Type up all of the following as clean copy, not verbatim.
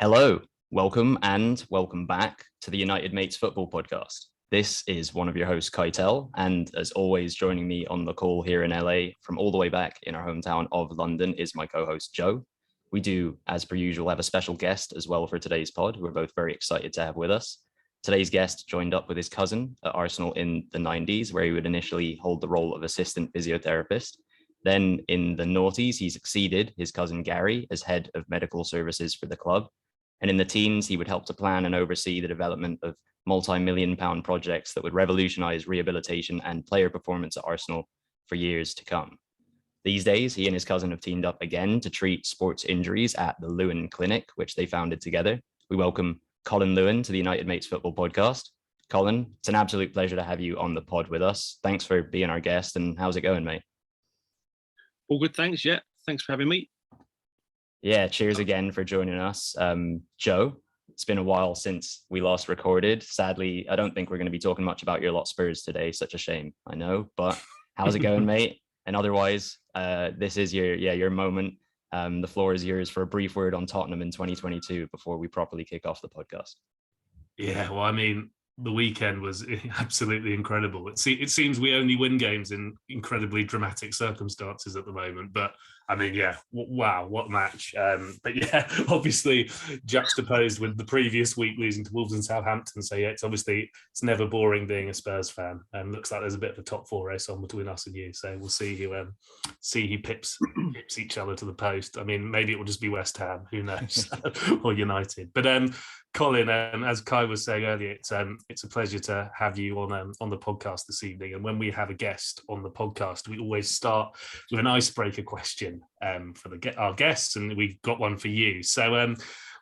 Hello, welcome and welcome back to the United Mates Football Podcast. This is one of your hosts, Keitel, and as always, joining me on the call here in LA from all the way back in our hometown of London is my co-host, Joe. We do, as per usual, have a special guest as well for today's pod, who we're both very excited to have with us. Today's guest joined up with his cousin at Arsenal in the 90s, where he would initially hold the role of assistant physiotherapist. Then in the noughties, he succeeded his cousin Gary as head of medical services for the club. And in the teens, he would help to plan and oversee the development of multi-million-pound projects that would revolutionize rehabilitation and player performance at Arsenal for years to come. These days, he and his cousin have teamed up again to treat sports injuries at the Lewin Clinic, which they founded together. We welcome Colin Lewin to the United Mates Football Podcast. Colin, it's an absolute pleasure to have you on the pod with us. Thanks for being our guest, and how's it going, mate? All good, thanks. Yeah, thanks for having me. Yeah, cheers again for joining us. Joe, it's been a while since we last recorded. Sadly, I don't think we're going to be talking much about your lot Spurs today. Such a shame, I know. But how's it going, mate? And otherwise, this is your moment. The floor is yours for a brief word on Tottenham in 2022 before we properly kick off the podcast. Yeah, well, I mean, the weekend was absolutely incredible. It seems we only win games in incredibly dramatic circumstances at the moment. But I mean, yeah, wow, what a match. But yeah, obviously juxtaposed with the previous week losing to Wolves and Southampton. So yeah, it's never boring being a Spurs fan. And looks like there's a bit of a top four race on between us and you. So we'll see who pips each other to the post. I mean, maybe it will just be West Ham, who knows, or United. But Colin, as Kai was saying earlier, it's a pleasure to have you on the podcast this evening. And when we have a guest on the podcast, we always start with an icebreaker question for our guests, and we've got one for you. So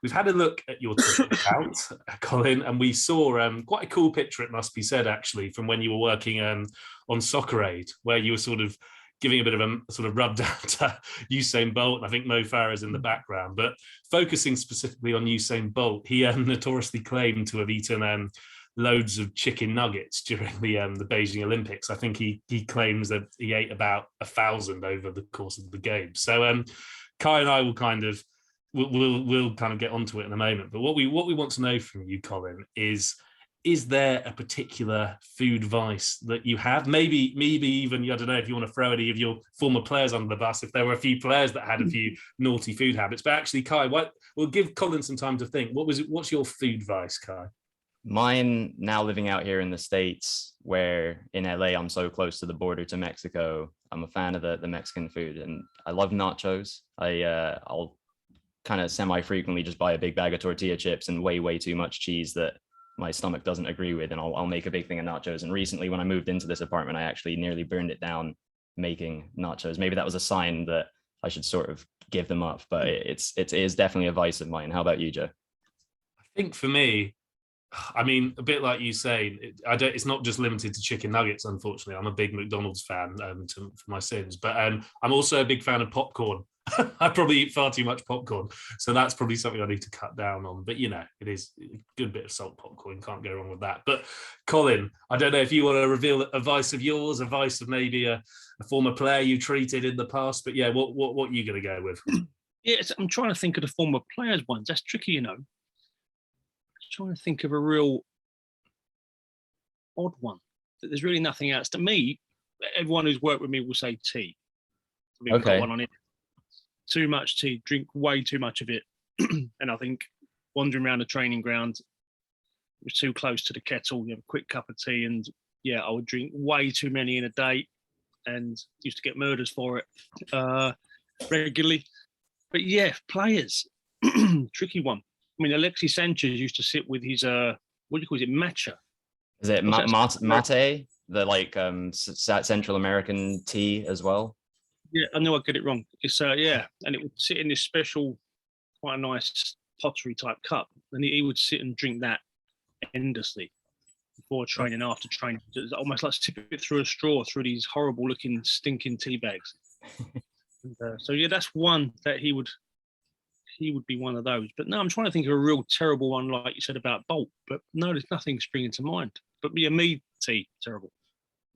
we've had a look at your Twitter account, Colin, and we saw quite a cool picture, it must be said, actually, from when you were working on Soccer Aid, where you were sort of giving a bit of a sort of rub down to Usain Bolt. I think Mo Farah's in the background, but focusing specifically on Usain Bolt, he notoriously claimed to have eaten loads of chicken nuggets during the Beijing Olympics. I think he claims that he ate about 1,000 over the course of the game. So Kai and I will we'll kind of get onto it in a moment. But what we want to know from you, Colin, is there a particular food vice that you have? Maybe even, I don't know if you want to throw any of your former players under the bus, if there were a few players that had a few naughty food habits. But actually, Kai, we'll give Colin some time to think. What's your food vice, Kai? Mine, now living out here in the States, where in LA, I'm so close to the border to Mexico, I'm a fan of the Mexican food, and I love nachos. I'll kind of semi-frequently just buy a big bag of tortilla chips and way too much cheese that my stomach doesn't agree with, and I'll make a big thing of nachos. And recently, when I moved into this apartment, I actually nearly burned it down making nachos. Maybe that was a sign that I should sort of give them up, but it is definitely a vice of mine. How about you, Joe? I think for me, I mean, a bit like you say, it's not just limited to chicken nuggets, unfortunately. I'm a big McDonald's fan for my sins, but I'm also a big fan of popcorn. I probably eat far too much popcorn, so that's probably something I need to cut down on. But, it is a good bit of salt popcorn. Can't go wrong with that. But, Colin, I don't know if you want to reveal a vice of yours, a vice of maybe a former player you treated in the past. But, yeah, what are you going to go with? Yes, I'm trying to think of the former players ones. That's tricky, Trying to think of a real odd one. There's really nothing else. To me, everyone who's worked with me will say tea. We've got one on it. Too much tea, drink way too much of it. And I think wandering around the training ground was too close to the kettle. You have a quick cup of tea, and yeah, I would drink way too many in a day and used to get murders for it regularly. But yeah, players, tricky one. I mean, Alexis Sanchez used to sit with his, what do you call it, matcha? Is it mate? The Central American tea as well? Yeah, I know I get it wrong. It's, and it would sit in this special, quite a nice pottery type cup. And he would sit and drink that endlessly before training, after training. It's almost like tip it through a straw through these horrible looking, stinking tea bags. So yeah, that's one that he would be one of those. But no, I'm trying to think of a real terrible one, like you said about Bolt. But no, there's nothing springing to mind. But yeah, me, tea, terrible.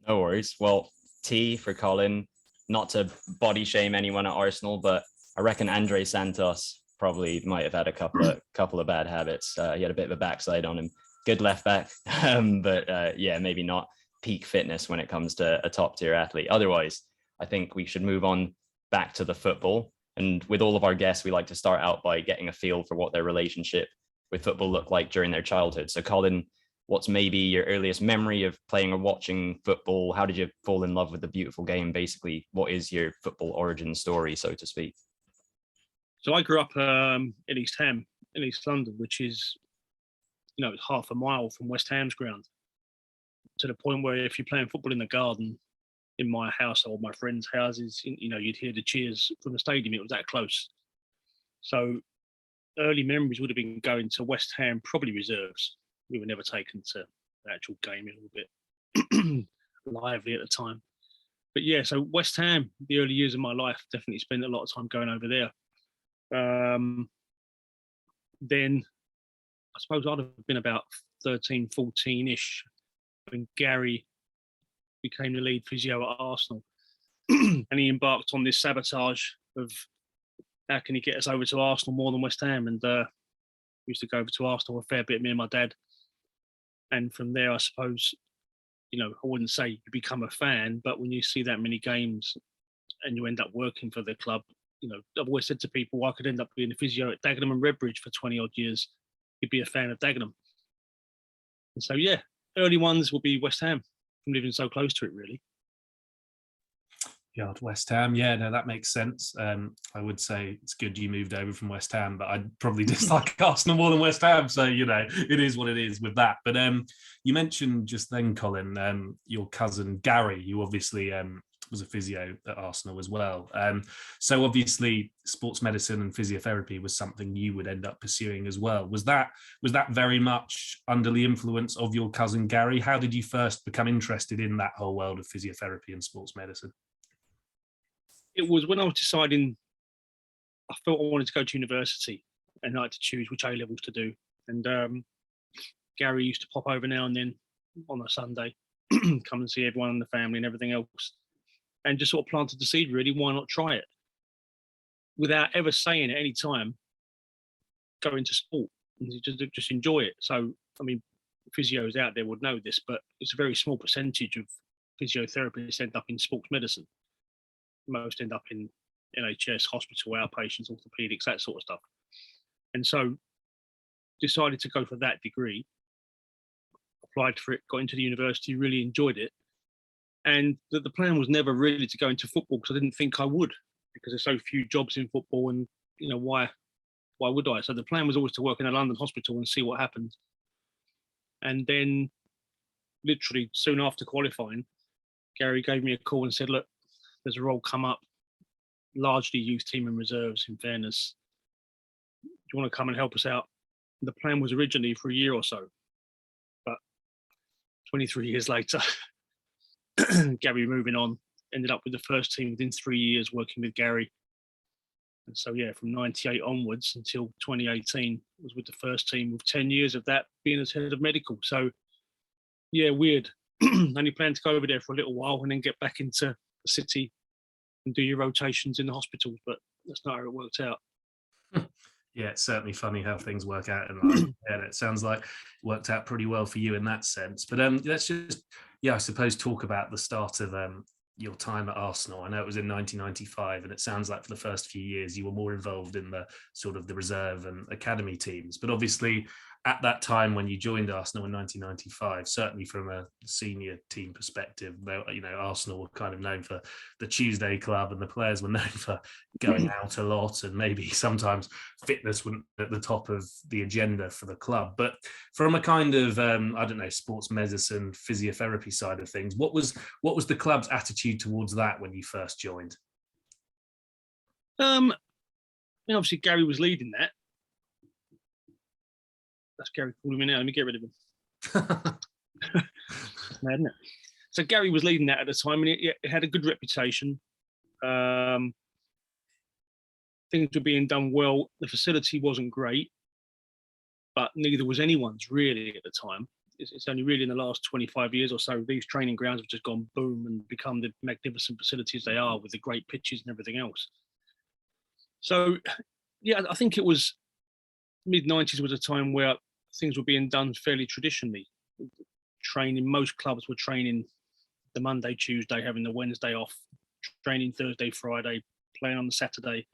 No worries. Well, tea for Colin. Not to body shame anyone at Arsenal, but I reckon Andre Santos probably might have had a couple of bad habits. He had a bit of a backside on him. Good left back, but maybe not peak fitness when it comes to a top tier athlete. Otherwise, I think we should move on back to the football. And with all of our guests, we like to start out by getting a feel for what their relationship with football looked like during their childhood. So Colin, what's maybe your earliest memory of playing or watching football? How did you fall in love with the beautiful game? Basically, what is your football origin story, so to speak? So I grew up in East Ham, in East London, which is, it's half a mile from West Ham's ground, to the point where if you're playing football in the garden in my house or my friends' houses, you'd hear the cheers from the stadium. It was that close. So early memories would have been going to West Ham, probably reserves. We were never taken to the actual game. A little bit lively at the time. But yeah, so West Ham, the early years of my life, definitely spent a lot of time going over there. Then I suppose I'd have been about 13, 14-ish when Gary became the lead physio at Arsenal. And he embarked on this sabotage of how can he get us over to Arsenal more than West Ham? And we used to go over to Arsenal a fair bit, me and my dad. And from there, I suppose, I wouldn't say you become a fan, but when you see that many games and you end up working for the club, I've always said to people, I could end up being a physio at Dagenham and Redbridge for 20 odd years. You'd be a fan of Dagenham. And so, yeah, early ones will be West Ham from living so close to it, really. God, West Ham. Yeah, no, that makes sense. I would say it's good you moved over from West Ham, but I'd probably dislike Arsenal more than West Ham. So, it is what it is with that. But you mentioned just then, Colin, your cousin Gary, who obviously was a physio at Arsenal as well. So obviously sports medicine and physiotherapy was something you would end up pursuing as well. Was that very much under the influence of your cousin Gary? How did you first become interested in that whole world of physiotherapy and sports medicine? It was when I was deciding, I felt I wanted to go to university and I had to choose which A-levels to do. And Gary used to pop over now and then on a Sunday, come and see everyone in the family and everything else. And just sort of planted the seed, really, why not try it? Without ever saying at any time, go into sport and just enjoy it. So, physios out there would know this, but it's a very small percentage of physiotherapists end up in sports medicine. Most end up in NHS, hospital, outpatients, orthopedics, that sort of stuff. And so decided to go for that degree, applied for it, got into the university, really enjoyed it. And the plan was never really to go into football because I didn't think I would, because there's so few jobs in football and, why would I? So the plan was always to work in a London hospital and see what happened. And then literally soon after qualifying, Gary gave me a call and said, look, there's a role come up, largely youth team and reserves, in fairness. Do you want to come and help us out? And the plan was originally for a year or so. But 23 years later, Gary moving on, ended up with the first team within 3 years working with Gary. And so, yeah, from 98 onwards until 2018 was with the first team, with 10 years of that being as head of medical. So, yeah, weird. Only planned to go over there for a little while and then get back into the city and do your rotations in the hospitals, but that's not how it worked out. Yeah, it's certainly funny how things work out in life. And it sounds like it worked out pretty well for you in that sense. But let's just, I suppose, talk about the start of your time at Arsenal. I know it was in 1995, and it sounds like for the first few years you were more involved in the sort of the reserve and academy teams. But obviously, at that time when you joined Arsenal in 1995, certainly from a senior team perspective, Arsenal were kind of known for the Tuesday club, and the players were known for going out a lot, and maybe sometimes fitness wasn't at the top of the agenda for the club. But from a kind of sports medicine, physiotherapy side of things, what was the club's attitude towards that when you first joined? Obviously Gary was leading that. That's Gary calling me now. Let me get rid of him. That's mad, isn't it? So Gary was leading that at the time, and it had a good reputation. Things were being done well. The facility wasn't great, but neither was anyone's really at the time. It's only really in the last 25 years or so, these training grounds have just gone boom and become the magnificent facilities they are with the great pitches and everything else. So Yeah, I think it was mid-90s was a time where things were being done fairly traditionally. Training, most clubs were training the Monday, Tuesday, having the Wednesday off, training Thursday, Friday, playing on the Saturday,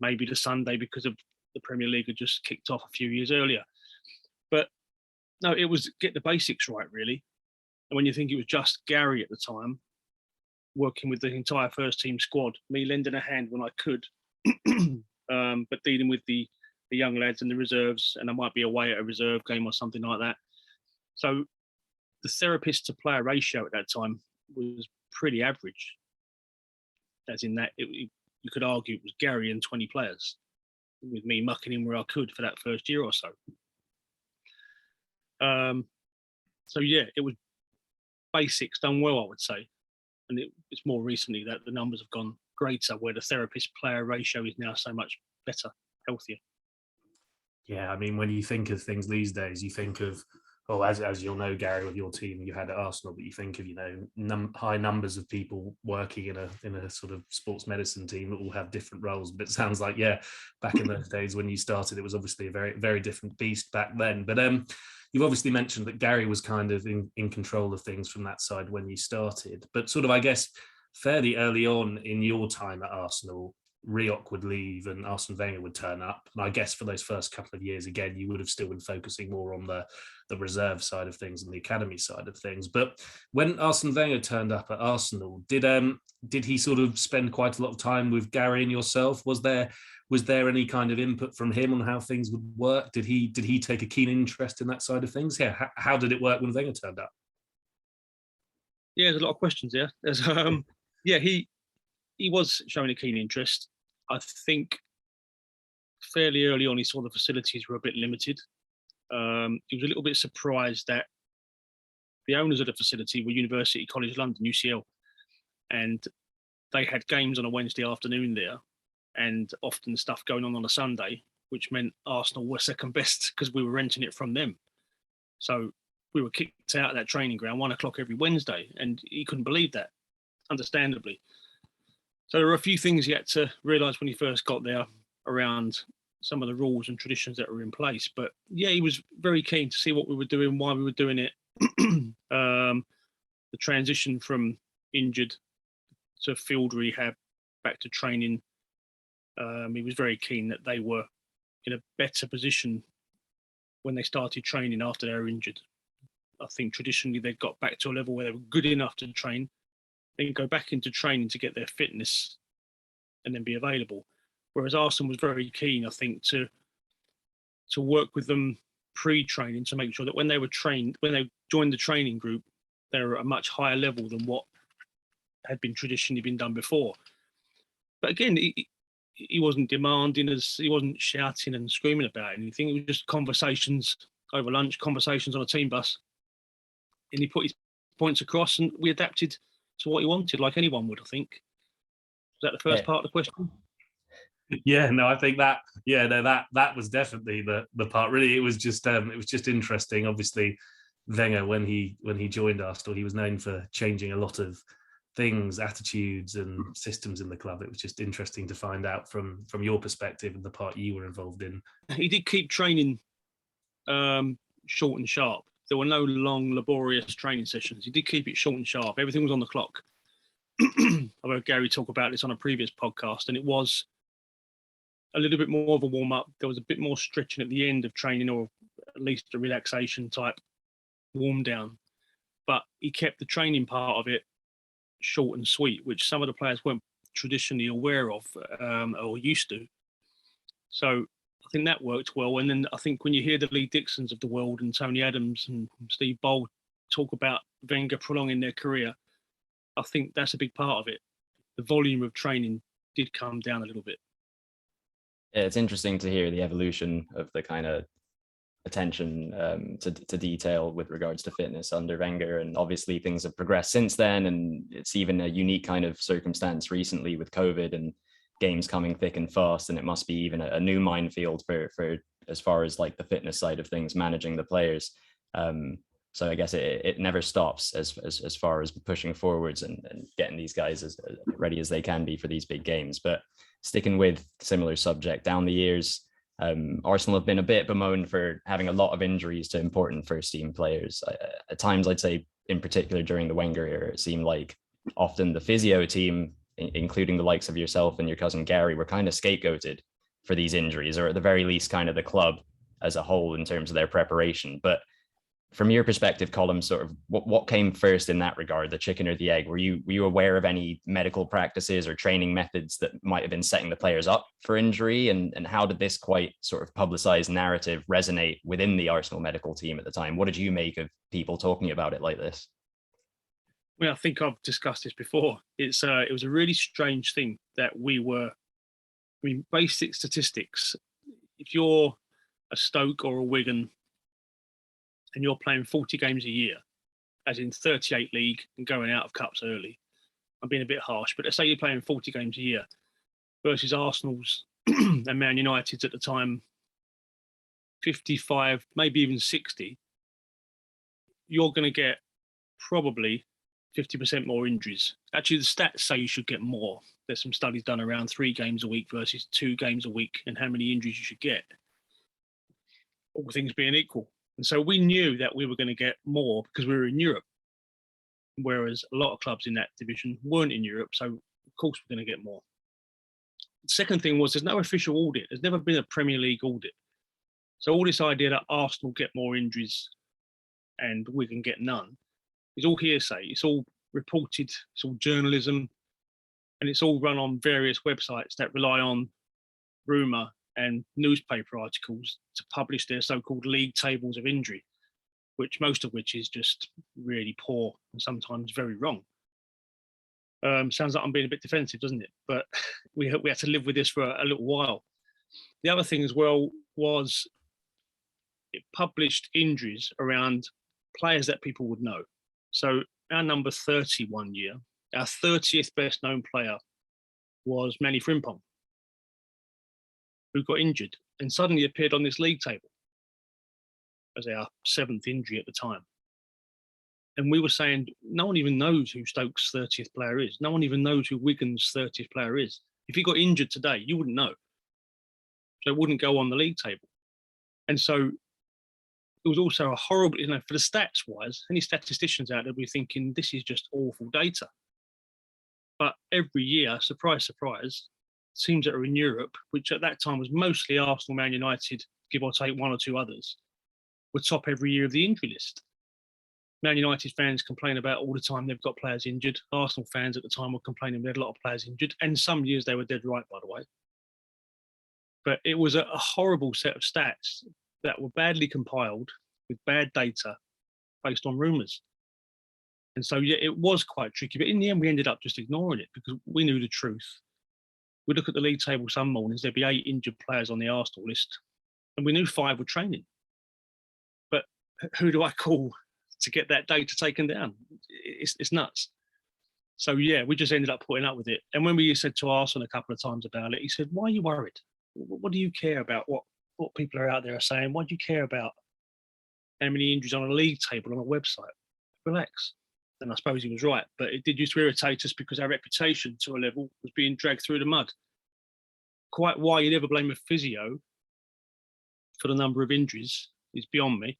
maybe the Sunday because of the Premier League had just kicked off a few years earlier. But no, it was get the basics right, really. And when you think it was just Gary at the time, working with the entire first team squad, me lending a hand when I could, but dealing with the young lads and the reserves, and I might be away at a reserve game or something like that. So the therapist to player ratio at that time was pretty average. As in that, you could argue it was Gary and 20 players, with me mucking in where I could for that first year or so. So yeah, it was basics done well, I would say. And it's more recently that the numbers have gone greater, where the therapist-player ratio is now so much better, healthier. Yeah, I mean, when you think of things these days, you think of, as you'll know, Gary, with your team you had at Arsenal, but you think of, high numbers of people working in a sort of sports medicine team that all have different roles. But it sounds like, yeah, back in those days when you started, it was obviously a very, very different beast back then. But you've obviously mentioned that Gary was kind of in control of things from that side when you started. But sort of, I guess, fairly early on in your time at Arsenal, Rioch would leave and Arsene Wenger would turn up. And I guess for those first couple of years, again, you would have still been focusing more on the reserve side of things and the academy side of things. But when Arsene Wenger turned up at Arsenal, did he sort of spend quite a lot of time with Gary and yourself? Was there any kind of input from him on how things would work? Did he take a keen interest in that side of things? Yeah. How did it work when Wenger turned up? Yeah, there's a lot of questions there. He was showing a keen interest. I think fairly early on, he saw the facilities were a bit limited. He was a little bit surprised that the owners of the facility were University College London, UCL, and they had games on a Wednesday afternoon there, and often stuff going on a Sunday, which meant Arsenal were second best because we were renting it from them. So we were kicked out of that training ground 1:00 every Wednesday, and he couldn't believe that, understandably. So there were a few things he had to realise when he first got there around some of the rules and traditions that were in place. But yeah, he was very keen to see what we were doing, why we were doing it. The transition from injured to field rehab back to training. He was very keen that they were in a better position when they started training after they were injured. I think traditionally they got back to a level where they were good enough to train, then go back into training to get their fitness and then be available. Whereas Arsene was very keen, I think, to work with them pre-training to make sure that when they joined the training group, they were at a much higher level than what had been traditionally been done before. But again, he wasn't demanding, he wasn't shouting and screaming about anything. It was just conversations over lunch, conversations on a team bus. And he put his points across and we adapted to what he wanted, like anyone would, I think. Was that the first part of the question? Yeah, no, I think that was definitely the part. Really, it was just interesting. Obviously, Wenger, when he joined Arsenal, he was known for changing a lot of things, attitudes and systems in the club. It was just interesting to find out from your perspective and the part you were involved in. He did keep training short and sharp. There were no long, laborious training sessions. He did keep it short and sharp. Everything was on the clock. I've heard Gary talk about this on a previous podcast, and it was a little bit more of a warm-up. There was a bit more stretching at the end of training, or at least a relaxation type warm-down. But he kept the training part of it short and sweet, which some of the players weren't traditionally aware of or used to. So I think that worked well. And then I think when you hear the Lee Dixons of the world and Tony Adams and Steve Bold talk about Wenger prolonging their career, I think that's a big part of it. The volume of training did come down a little bit. Yeah, it's interesting to hear the evolution of the kind of attention to detail with regards to fitness under Wenger, and obviously things have progressed since then, and it's even a unique kind of circumstance recently with COVID and games coming thick and fast, and it must be even a new minefield for as far as like the fitness side of things, managing the players. So I guess it never stops as far as pushing forwards and getting these guys as ready as they can be for these big games. But sticking with similar subject, down the years, Arsenal have been a bit bemoaned for having a lot of injuries to important first team players. At times, I'd say in particular during the Wenger era, it seemed like often the physio team, including the likes of yourself and your cousin Gary, were kind of scapegoated for these injuries, or at the very least kind of the club as a whole in terms of their preparation. But from your perspective, Colin, sort of what came first in that regard, the chicken or the egg? Were you aware of any medical practices or training methods that might have been setting the players up for injury? And how did this quite sort of publicized narrative resonate within the Arsenal medical team at the time? What did you make of people talking about it like this? Well, I think I've discussed this before. It was a really strange thing that basic statistics. If you're a Stoke or a Wigan and you're playing 40 games a year, as in 38 league and going out of cups early, I'm being a bit harsh, but let's say you're playing 40 games a year versus Arsenal's and Man United's at the time 55, maybe even 60, you're going to get probably 50% more injuries. Actually, the stats say you should get more. There's some studies done around 3 games a week versus 2 games a week and how many injuries you should get, all things being equal. And so we knew that we were going to get more because we were in Europe, whereas a lot of clubs in that division weren't in Europe. So, of course, we're going to get more. The second thing was there's no official audit. There's never been a Premier League audit. So all this idea that Arsenal get more injuries and we can get none is all hearsay. It's all reported. It's all journalism. And it's all run on various websites that rely on rumour and newspaper articles to publish their so-called league tables of injury, which most of which is just really poor and sometimes very wrong. Sounds like I'm being a bit defensive, doesn't it? But we had to live with this for a little while. The other thing as well was it published injuries around players that people would know. So our number 30 one year, our 30th best known player was Manny Frimpong, who got injured and suddenly appeared on this league table as our 7th injury at the time. And we were saying, no one even knows who Stoke's 30th player is. No one even knows who Wigan's 30th player is. If he got injured today, you wouldn't know. So it wouldn't go on the league table. And so it was also a horrible, for the stats wise, any statisticians out there will be thinking, this is just awful data. But every year, surprise, surprise, teams that are in Europe, which at that time was mostly Arsenal, Man United, give or take 1 or 2 others, were top every year of the injury list. Man United fans complain about all the time they've got players injured. Arsenal fans at the time were complaining they had a lot of players injured. And some years they were dead right, by the way. But it was a horrible set of stats that were badly compiled with bad data based on rumours. And so, yeah, it was quite tricky. But in the end, we ended up just ignoring it because we knew the truth. We'd look at the league table some mornings, there'd be 8 injured players on the Arsenal list. And we knew 5 were training. But who do I call to get that data taken down? It's nuts. So, yeah, we just ended up putting up with it. And when we said to Arsene a couple of times about it, he said, why are you worried? What do you care about what people are out there are saying? Why do you care about how many injuries on a league table on a website? Relax. And I suppose he was right. But it did used to irritate us because our reputation to a level was being dragged through the mud. Quite why you never blame a physio for the number of injuries is beyond me.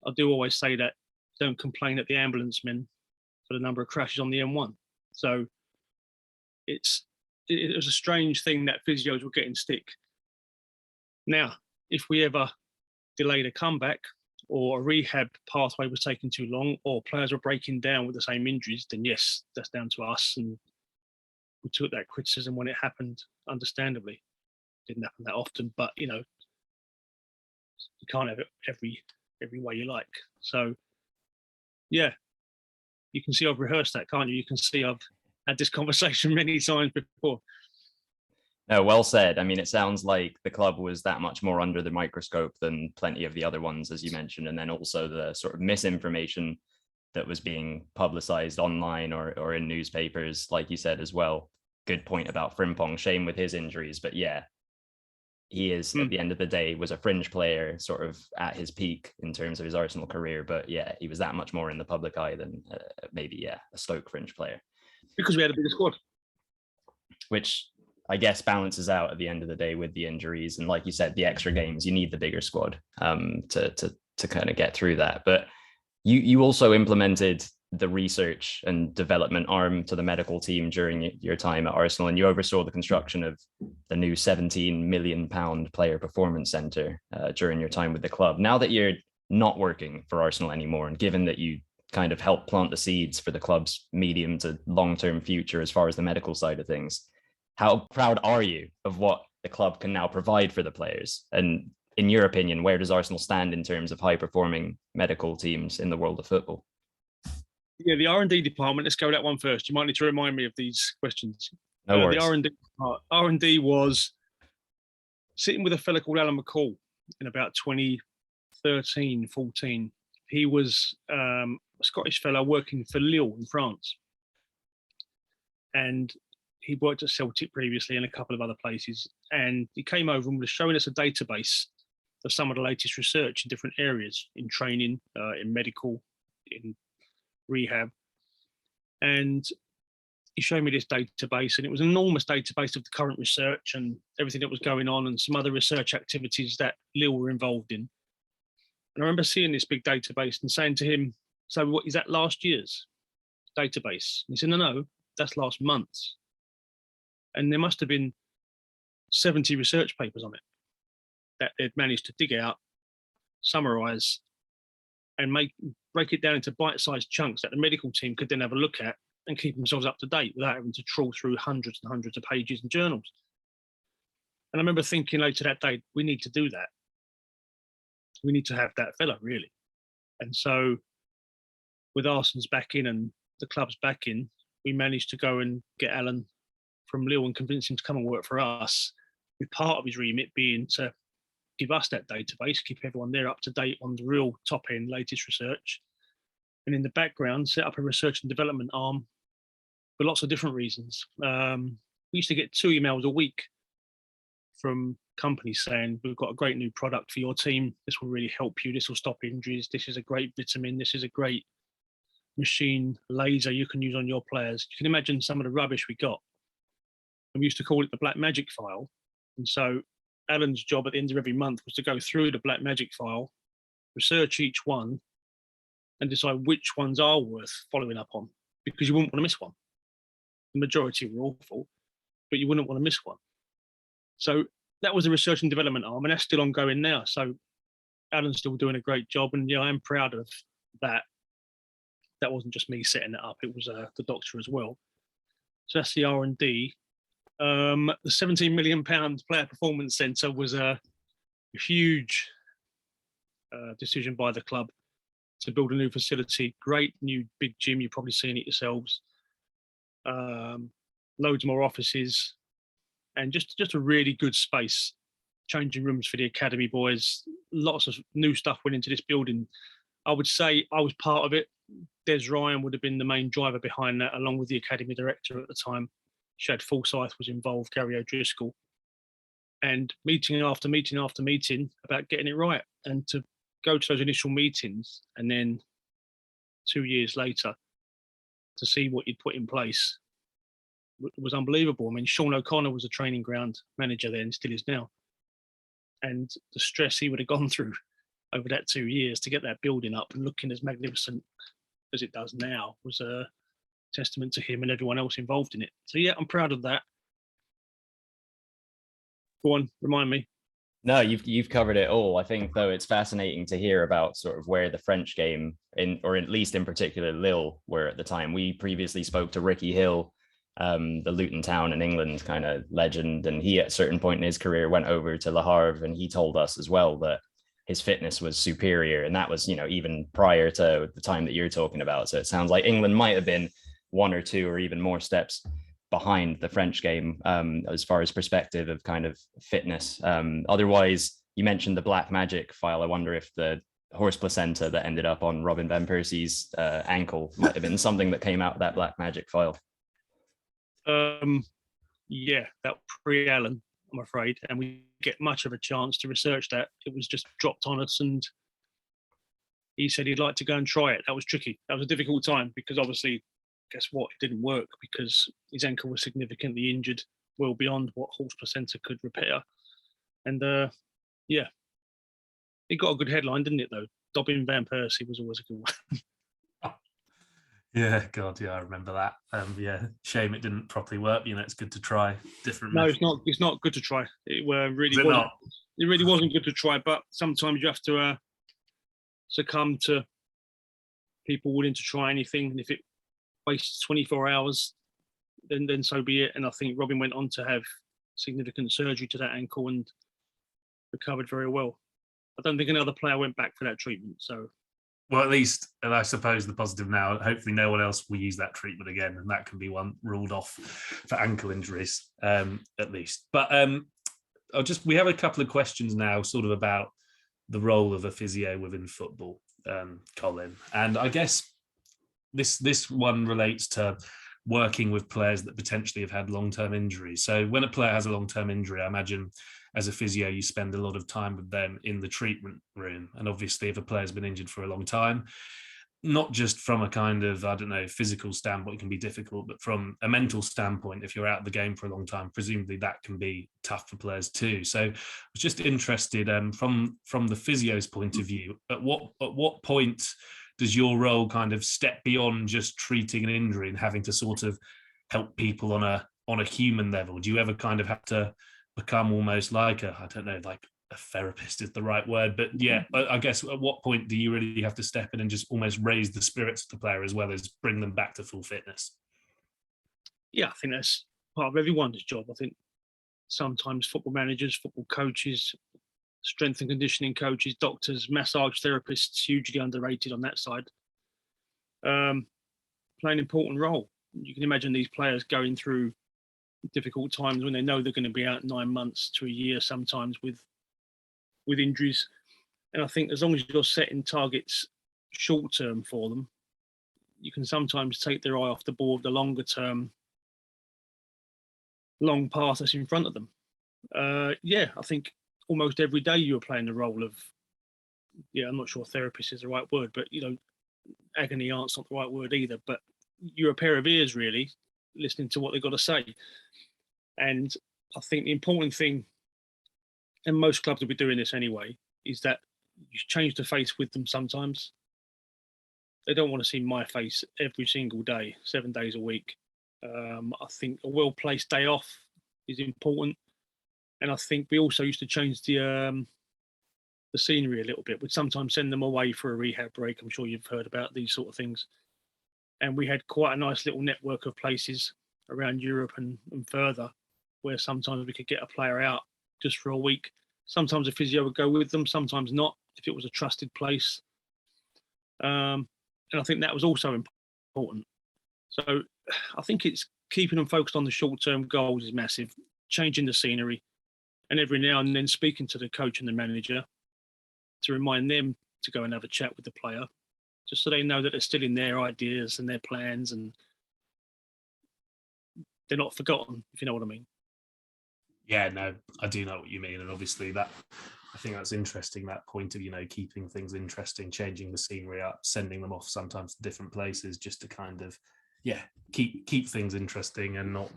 I do always say that don't complain at the ambulance men for the number of crashes on the M1. So it was a strange thing that physios were getting stick. Now, if we ever delayed a comeback or a rehab pathway was taking too long or players were breaking down with the same injuries, then yes, that's down to us. And we took that criticism when it happened, understandably. It didn't happen that often, but, you can't have it every way you like. So, yeah, you can see I've rehearsed that, can't you? You can see I've had this conversation many times before. No, well said. I mean, it sounds like the club was that much more under the microscope than plenty of the other ones, as you mentioned. And then also the sort of misinformation that was being publicized online or in newspapers, like you said as well. Good point about Frimpong. Shame with his injuries. But yeah, he is, at the end of the day, was a fringe player sort of at his peak in terms of his Arsenal career. But yeah, he was that much more in the public eye than maybe, a Stoke fringe player. Because we had a bigger squad. Which I guess balances out at the end of the day with the injuries. And like you said, the extra games, you need the bigger squad to kind of get through that. But you also implemented the research and development arm to the medical team during your time at Arsenal, and you oversaw the construction of the new £17 million player performance centre during your time with the club. Now that you're not working for Arsenal anymore, and given that you kind of helped plant the seeds for the club's medium to long-term future as far as the medical side of things, how proud are you of what the club can now provide for the players? And in your opinion, where does Arsenal stand in terms of high-performing medical teams in the world of football? Yeah, the R&D department. Let's go with that one first. You might need to remind me of these questions. No worries. The R&D was sitting with a fella called Alan McCall in about 2013, 14. He was a Scottish fellow working for Lille in France. And he worked at Celtic previously and a couple of other places. And he came over and was showing us a database of some of the latest research in different areas, in training, in medical, in rehab. And he showed me this database, and it was an enormous database of the current research and everything that was going on and some other research activities that Lille were involved in. And I remember seeing this big database and saying to him, so what is that last year's database? And he said, no, that's last month's. And there must have been 70 research papers on it that they'd managed to dig out, summarize, and break it down into bite-sized chunks that the medical team could then have a look at and keep themselves up to date without having to trawl through hundreds and hundreds of pages and journals. And I remember thinking later that day, we need to do that. We need to have that fella, really. And so with Arsene's backing and the club's backing, we managed to go and get Alan from Lille and convince him to come and work for us, with part of his remit being to give us that database, keep everyone there up to date on the real top end latest research. And in the background, set up a research and development arm for lots of different reasons. We used to get 2 emails a week from companies saying, we've got a great new product for your team. This will really help you. This will stop injuries. This is a great vitamin. This is a great machine laser you can use on your players. You can imagine some of the rubbish we got. And we used to call it the Black Magic file. And so Alan's job at the end of every month was to go through the Black Magic file, research each one, and decide which ones are worth following up on, because you wouldn't want to miss one. The majority were awful, but you wouldn't want to miss one. So that was the research and development arm, and that's still ongoing now. So Alan's still doing a great job, and yeah, I am proud of that. That wasn't just me setting it up; it was the doctor as well. So that's the R&D. The £17 million player performance centre was a huge decision by the club to build a new facility. Great new big gym. You've probably seen it yourselves. Loads more offices, and just a really good space. Changing rooms for the academy boys. Lots of new stuff went into this building. I would say I was part of it. Des Ryan would have been the main driver behind that, along with the academy director at the time. Shad Forsyth was involved, Gary O'Driscoll, and meeting after meeting after meeting about getting it right. And to go to those initial meetings and then 2 years later to see what you'd put in place was unbelievable. I mean, Sean O'Connor was a training ground manager then, still is now. And the stress he would have gone through over that 2 years to get that building up and looking as magnificent as it does now was a testament to him and everyone else involved in it. So yeah, I'm proud of that. Go on, remind me. No, you've covered it all. I think, though, it's fascinating to hear about sort of where the French game, or at least in particular Lille, were at the time. We previously spoke to Ricky Hill, the Luton Town in England kind of legend, and he at a certain point in his career went over to Le Havre, and he told us as well that his fitness was superior, and that was, even prior to the time that you're talking about. So it sounds like England might have been 1 or 2 or even more steps behind the French game as far as perspective of kind of fitness. Otherwise, you mentioned the Black Magic file. I wonder if the horse placenta that ended up on Robin Van Persie's ankle might have been something that came out of that Black Magic file. Yeah, that pre-Alan, I'm afraid, and we get much of a chance to research that. It was just dropped on us, and he said he'd like to go and try it. That was tricky. That was a difficult time because obviously, guess what? It didn't work because his ankle was significantly injured. well beyond what horse placenta could repair. And yeah, it got a good headline, didn't it? Though Dobbin Van Persie was always a good one. Yeah, God, yeah, I remember that. Yeah, shame it didn't properly work. It's good to try different. No, methods. it's not. It's not good to try. It really Was it wasn't. not? It really wasn't good to try. But sometimes you have to succumb to people willing to try anything. And if it wastes 24 hours, then so be it. And I think Robin went on to have significant surgery to that ankle and recovered very well. I don't think another player went back for that treatment. So, well, at least, and I suppose the positive now, hopefully no one else will use that treatment again, and that can be one ruled off for ankle injuries, at least. But we have a couple of questions now, sort of about the role of a physio within football, Colin. And I guess this one relates to working with players that potentially have had long-term injuries. So when a player has a long-term injury, I imagine as a physio, you spend a lot of time with them in the treatment room. And obviously, if a player's been injured for a long time, not just from a kind of, I don't know, physical standpoint, it can be difficult, but from a mental standpoint, if you're out of the game for a long time, presumably that can be tough for players too. So I was just interested from the physio's point of view, at what point does your role kind of step beyond just treating an injury and having to sort of help people on a human level? Do you ever kind of have to become almost like I don't know, like a therapist is the right word, but yeah, I guess at what point do you really have to step in and just almost raise the spirits of the player as well as bring them back to full fitness? Yeah, I think that's part of everyone's job. I think sometimes football managers, football coaches, strength and conditioning coaches, doctors, massage therapists, hugely underrated on that side, play an important role. You can imagine these players going through difficult times when they know they're going to be out 9 months to a year, sometimes with injuries. And I think as long as you're setting targets short term for them, you can sometimes take their eye off the ball of the longer term, long path that's in front of them. Yeah, I think almost every day you're playing the role of, I'm not sure therapist is the right word, but agony aunt's not the right word either, but you're a pair of ears really, listening to what they've got to say. And I think the important thing, and most clubs will be doing this anyway, is that you change the face with them sometimes. They don't want to see my face every single day, 7 days a week. I think a well-placed day off is important. And I think we also used to change the scenery a little bit. We'd sometimes send them away for a rehab break. I'm sure you've heard about these sort of things. And we had quite a nice little network of places around Europe and further where sometimes we could get a player out just for a week. Sometimes a physio would go with them, sometimes not, if it was a trusted place. And I think that was also important. So I think it's keeping them focused on the short-term goals is massive, changing the scenery, and every now and then speaking to the coach and the manager to remind them to go and have a chat with the player, just so they know that they're still in their ideas and their plans and they're not forgotten, if you know what I mean. Yeah, no, I do know what you mean. And obviously I think that's interesting, that point of, keeping things interesting, changing the scenery up, sending them off sometimes to different places just to kind of, keep things interesting and not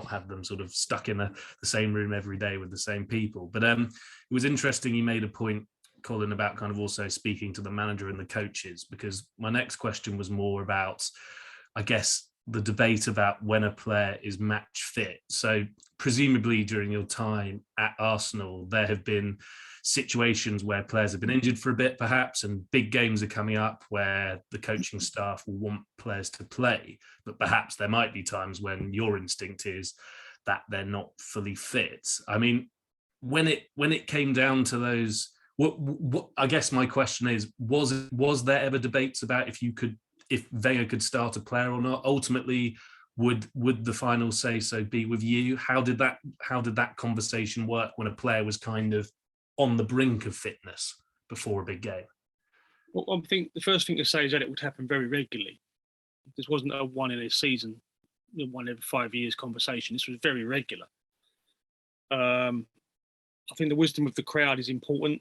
have them sort of stuck in the same room every day with the same people. But it was interesting you made a point, Colin, about kind of also speaking to the manager and the coaches, because my next question was more about, I guess, the debate about when a player is match fit. So presumably during your time at Arsenal, there have been situations where players have been injured for a bit perhaps, and big games are coming up where the coaching staff will want players to play, but perhaps there might be times when your instinct is that they're not fully fit. I mean, when it came down to those, what I guess my question is, was there ever debates about if Wenger could start a player or not? Ultimately, would the final say so be with you? How did that conversation work when a player was kind of on the brink of fitness before a big game? Well, I think the first thing to say is that it would happen very regularly. This wasn't a one in a season, one every 5 years conversation. This was very regular. I think the wisdom of the crowd is important.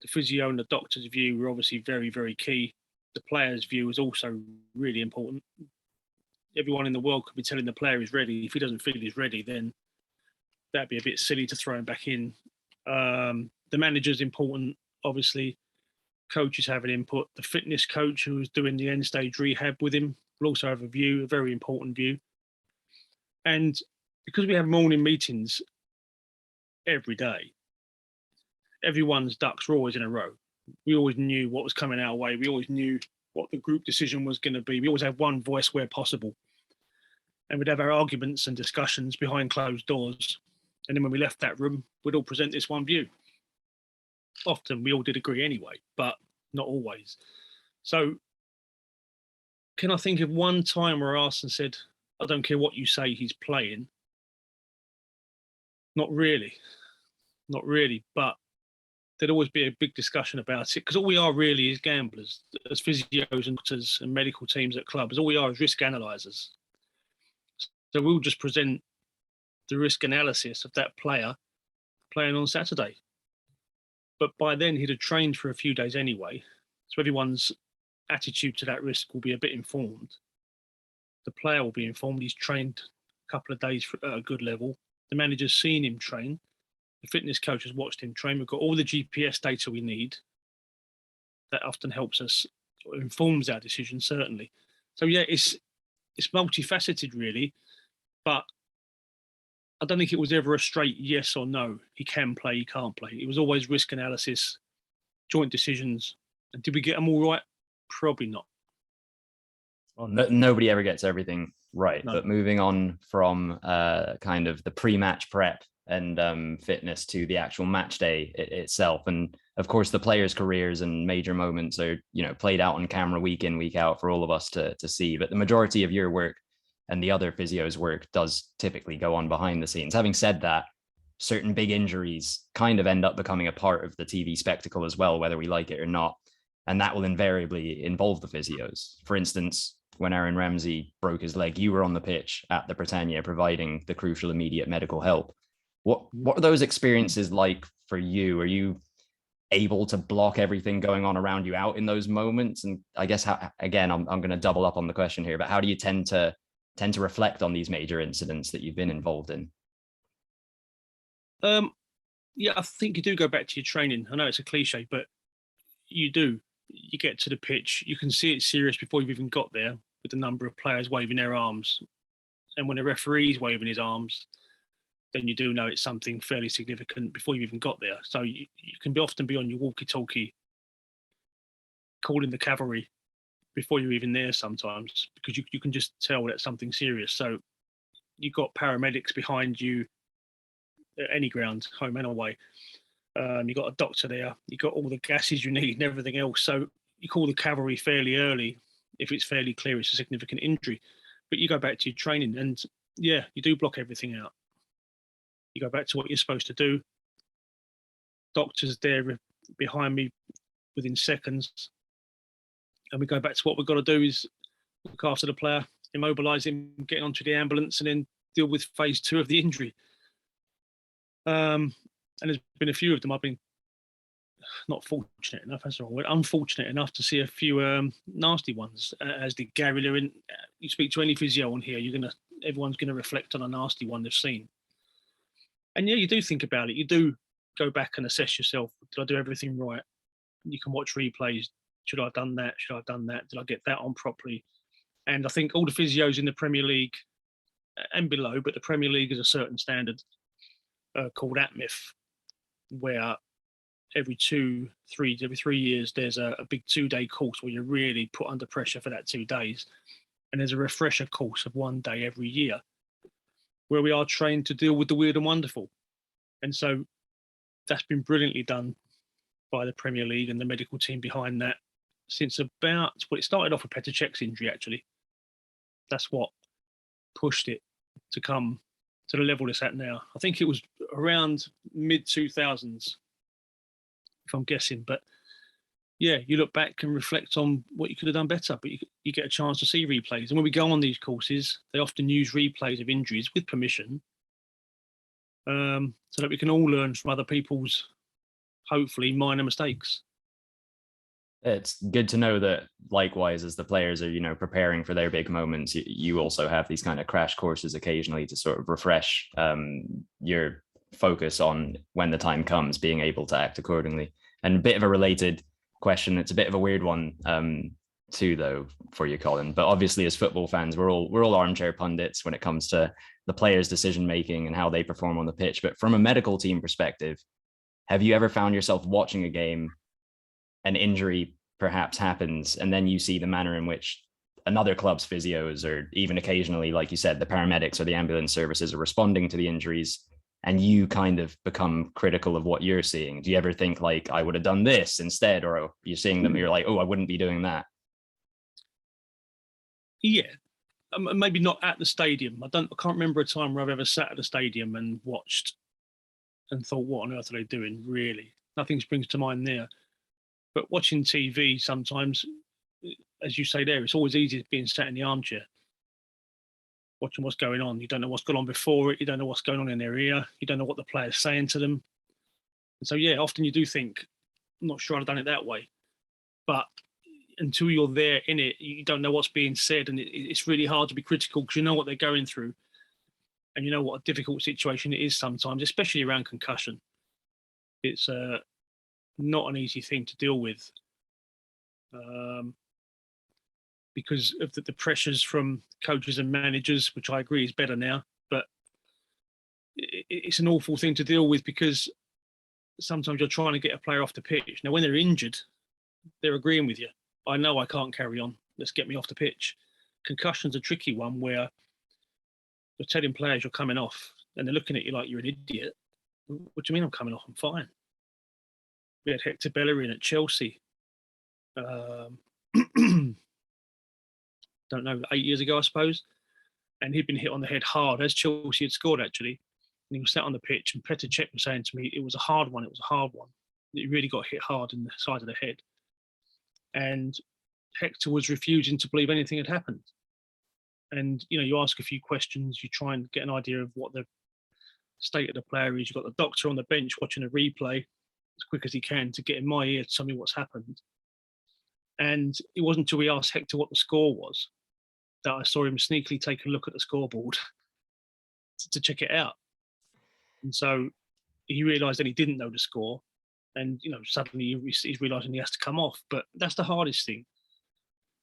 The physio and the doctor's view were obviously very, very key. The player's view is also really important. Everyone in the world could be telling the player he's ready. If he doesn't feel he's ready, then that'd be a bit silly to throw him back in. The manager's important, obviously. Coaches have an input. The fitness coach who's doing the end stage rehab with him will also have a view, a very important view. And because we have morning meetings every day, everyone's ducks were always in a row. We always knew what was coming our way. We always knew what the group decision was going to be. We always had one voice where possible. And we'd have our arguments and discussions behind closed doors. And then when we left that room, we'd all present this one view. Often we all did agree anyway, but not always. So can I think of one time where Arsene said, I don't care what you say, he's playing? Not really. Not really. But there'd always be a big discussion about it, because all we are really is gamblers, as physios and doctors and medical teams at clubs. All we are is risk analysers. So we'll just present the risk analysis of that player playing on Saturday. But by then he'd have trained for a few days anyway. So everyone's attitude to that risk will be a bit informed. The player will be informed. He's trained a couple of days at a good level. The manager's seen him train. The fitness coach has watched him train. We've got all the GPS data we need. That often helps us, or informs our decision, certainly. So yeah, it's multifaceted really, but I don't think it was ever a straight yes or no. He can play, he can't play. It was always risk analysis, joint decisions. And did we get them all right? Probably not. Well, nobody ever gets everything right. No. But moving on from kind of the pre-match prep and fitness to the actual match day itself, and of course the players' careers and major moments are, you know, played out on camera week in, week out for all of us to see. But the majority of your work and the other physios' work does typically go on behind the scenes. Having said that, certain big injuries kind of end up becoming a part of the TV spectacle as well, whether we like it or not. And that will invariably involve the physios. For instance, when Aaron Ramsey broke his leg, you were on the pitch at the Britannia providing the crucial immediate medical help. What are those experiences like for you? Are you able to block everything going on around you out in those moments? And I guess, again, I'm going to double up on the question here, but how do you tend to reflect on these major incidents that you've been involved in? Yeah, I think you do go back to your training. I know it's a cliche, but you do. You get to the pitch, you can see it's serious before you've even got there, with the number of players waving their arms. And when the referee's waving his arms, then you do know it's something fairly significant before you've even got there. So you can often be on your walkie-talkie calling the cavalry before you're even there sometimes, because you can just tell that something's serious. So you've got paramedics behind you at any ground, home and away. You've got a doctor there. You've got all the gases you need and everything else. So you call the cavalry fairly early if it's fairly clear it's a significant injury. But you go back to your training and, yeah, you do block everything out. You go back to what you're supposed to do. Doctor's there behind me within seconds. And we go back to what we've got to do is look after the player, immobilise him, get onto the ambulance, and then deal with phase 2 of the injury. And there's been a few of them I've been not fortunate enough, that's the wrong word, unfortunate enough to see a few nasty ones, as did Gary Lewin. You speak to any physio on here, everyone's going to reflect on a nasty one they've seen. And yeah, you do think about it. You do go back and assess yourself. Did I do everything right? You can watch replays. Should I have done that? Should I have done that? Did I get that on properly? And I think all the physios in the Premier League and below, but the Premier League is a certain standard called ATMIF, where every 3 years there's a big 2-day course where you're really put under pressure for that 2 days. And there's a refresher course of 1 day every year where we are trained to deal with the weird and wonderful. And so that's been brilliantly done by the Premier League and the medical team behind that since about, well, it started off with Petr Cech's injury, actually. That's what pushed it to come to the level it's at now. I think it was around mid-2000s, if I'm guessing. But yeah, you look back and reflect on what you could have done better, but you get a chance to see replays. And when we go on these courses, they often use replays of injuries with permission, so that we can all learn from other people's, hopefully, minor mistakes. It's good to know that likewise, as the players are, preparing for their big moments, you also have these kind of crash courses occasionally to sort of refresh your focus on when the time comes, being able to act accordingly. And a bit of a related question, it's a bit of a weird one too, though, for you, Colin. But obviously, as football fans, we're all armchair pundits when it comes to the players' decision making and how they perform on the pitch. But from a medical team perspective, have you ever found yourself watching a game, an injury perhaps happens, and then you see the manner in which another club's physios, or even occasionally, like you said, the paramedics or the ambulance services are responding to the injuries, and you kind of become critical of what you're seeing? Do you ever think like, I would have done this instead? Or you're seeing them, you're like, oh, I wouldn't be doing that? Yeah. Maybe not at the stadium. I can't remember a time where I've ever sat at the stadium and watched and thought, what on earth are they doing? Really, nothing springs to mind there. But watching TV sometimes, as you say there, it's always easy being sat in the armchair, watching what's going on. You don't know what's gone on before it. You don't know what's going on in their ear. You don't know what the player's saying to them. And so, yeah, often you do think, I'm not sure I'd have done it that way. But until you're there in it, you don't know what's being said. And it's really hard to be critical because you know what they're going through. And you know what a difficult situation it is sometimes, especially around concussion. It's not an easy thing to deal with because of the pressures from coaches and managers, which I agree is better now. But it's an awful thing to deal with because sometimes you're trying to get a player off the pitch. Now, when they're injured, they're agreeing with you. I know I can't carry on. Let's get me off the pitch. Concussion's a tricky one where you're telling players you're coming off and they're looking at you like you're an idiot. What do you mean I'm coming off? I'm fine. We had Hector Bellerin at Chelsea. Don't know, 8 years ago, I suppose. And he'd been hit on the head hard, as Chelsea had scored, actually. And he was sat on the pitch, and Petr Cech was saying to me, it was a hard one. It was a hard one. He really got hit hard in the side of the head. And Hector was refusing to believe anything had happened. And, you ask a few questions, you try and get an idea of what the state of the player is. You've got the doctor on the bench watching a replay as quick as he can to get in my ear to tell me what's happened. And it wasn't until we asked Hector what the score was that I saw him sneakily take a look at the scoreboard to check it out. And so he realised that he didn't know the score. And, suddenly he's realising he has to come off. But that's the hardest thing.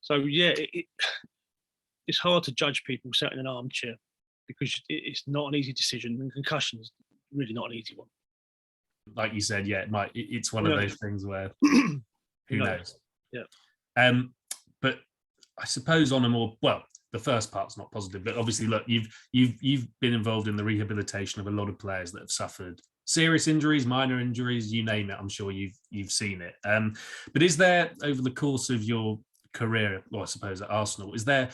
So, yeah, it's hard to judge people sat in an armchair because it's not an easy decision. And concussion is really not an easy one. Like you said, yeah, it's one of those things where who knows? Yeah. But I suppose on a more, well, the first part's not positive, but obviously, look, you've been involved in the rehabilitation of a lot of players that have suffered serious injuries, minor injuries, you name it. I'm sure you've seen it. But is there, over the course of your career, or I suppose at Arsenal, is there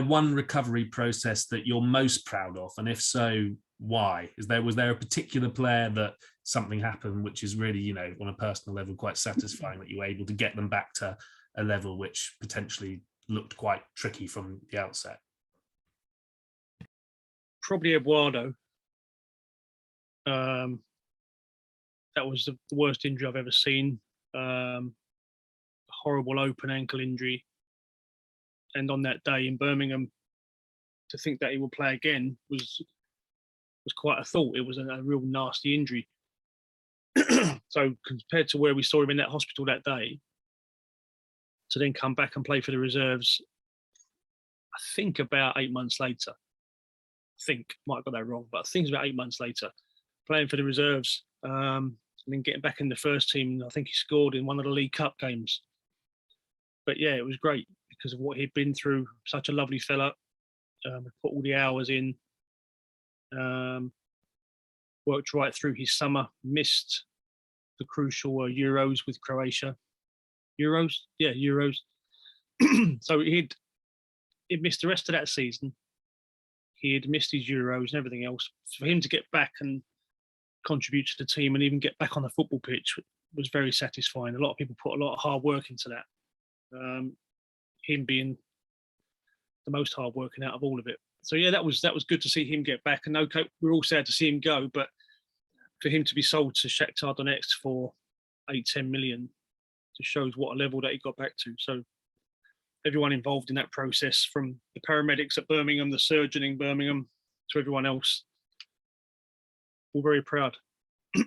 one recovery process that you're most proud of, and if so, why? Was there a particular player that something happened which is really, on a personal level, quite satisfying that you were able to get them back to a level which potentially looked quite tricky from the outset? Probably Eduardo. That was the worst injury I've ever seen. A horrible open ankle injury. And on that day in Birmingham, to think that he will play again was quite a thought. It was a real nasty injury. So compared to where we saw him in that hospital that day, to then come back and play for the reserves, I think about 8 months later. Might have got that wrong, but I think it's about 8 months later, playing for the reserves, and then getting back in the first team. I think he scored in one of the League Cup games. But yeah, it was great because of what he'd been through. Such a lovely fella. Put all the hours in. Worked right through his summer. Missed the crucial Euros with Croatia. Euros? Yeah, Euros. So he'd missed the rest of that season. He had missed his Euros and everything else. For him to get back and contribute to the team and even get back on the football pitch was very satisfying. A lot of people put a lot of hard work into that. Him being the most hard working out of all of it. So yeah, that was good to see him get back. And okay, we're all sad to see him go, but for him to be sold to Shakhtar Donetsk for 8-10 million just shows what a level that he got back to. So everyone involved in that process, from the paramedics at Birmingham, the surgeon in Birmingham, to everyone else, all very proud.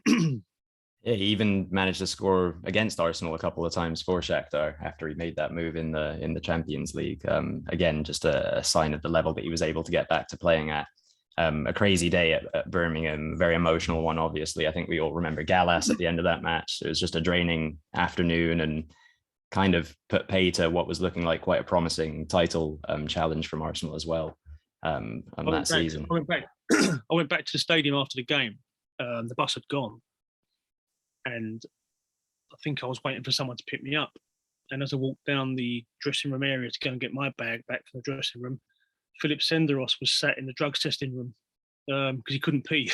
Yeah, he even managed to score against Arsenal a couple of times for Shakhtar after he made that move in the Champions League. Again, just a sign of the level that he was able to get back to playing at. A crazy day at Birmingham, very emotional one, obviously. I think we all remember Gallas at the end of that match. It was just a draining afternoon and kind of put pay to what was looking like quite a promising title challenge from Arsenal as well on that season. I went back to the stadium after the game. The bus had gone. And I think I was waiting for someone to pick me up. And as I walked down the dressing room area to go and get my bag back from the dressing room, Philip Senderos was sat in the drugs testing room because he couldn't pee.